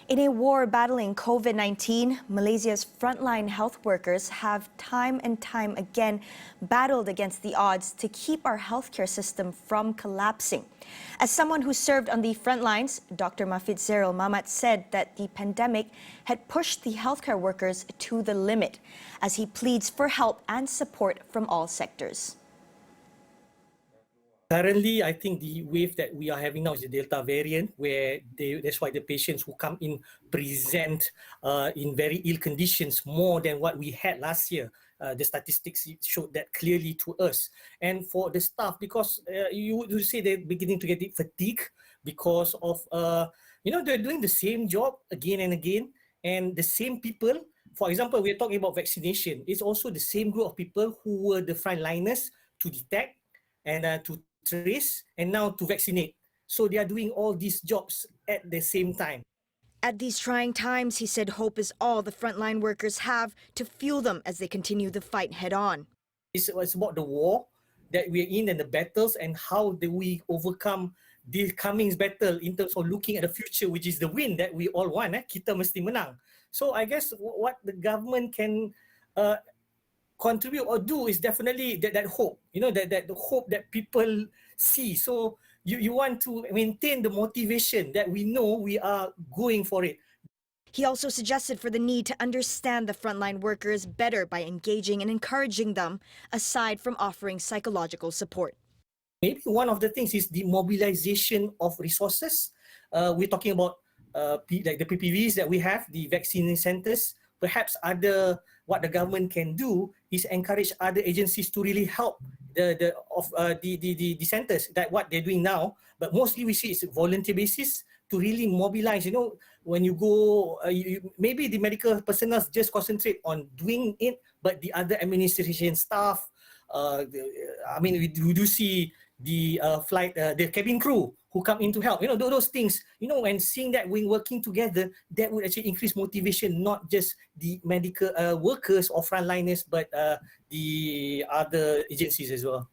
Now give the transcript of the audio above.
In a war battling COVID-19, Malaysia's frontline health workers have time and time again battled against the odds to keep our healthcare system from collapsing. As someone who served on the front lines, Dr. Mareitzeral Mamat said that the pandemic had pushed the healthcare workers to the limit, as he pleads for help and support from all sectors. Currently, I think the wave that we are having now is the Delta variant, where that's why the patients who come in present in very ill conditions more than what we had last year. The statistics showed that clearly to us. And for the staff, because you would say they're beginning to get fatigued because of, they're doing the same job again and again, and the same people. For example, we're talking about vaccination. It's also the same group of people who were the frontliners to detect and to trace and now to vaccinate. So they are doing all these jobs at the same time. At these trying times, he said hope is all the frontline workers have to fuel them as they continue the fight head on. It's about the war that we're in and the battles, and how do we overcome the coming battle in terms of looking at the future, which is the win that we all want. Kita mesti menang. So I guess what the government can contribute or do is definitely that hope, that the hope that people see. So you want to maintain the motivation that we know we are going for it. He also suggested for the need to understand the frontline workers better by engaging and encouraging them, aside from offering psychological support. Maybe one of the things is the mobilization of resources. We're talking about like the PPVs that we have, the vaccine centers. Perhaps what the government can do is encourage other agencies to really help the centers, that what they're doing now. But mostly we see it's a volunteer basis to really mobilize. When you go, maybe the medical personnel just concentrate on doing it, but the other administration staff, we do see the the cabin crew who come in to help. Those things, and seeing that we working together, that would actually increase motivation, not just the medical workers or frontliners, but the other agencies as well.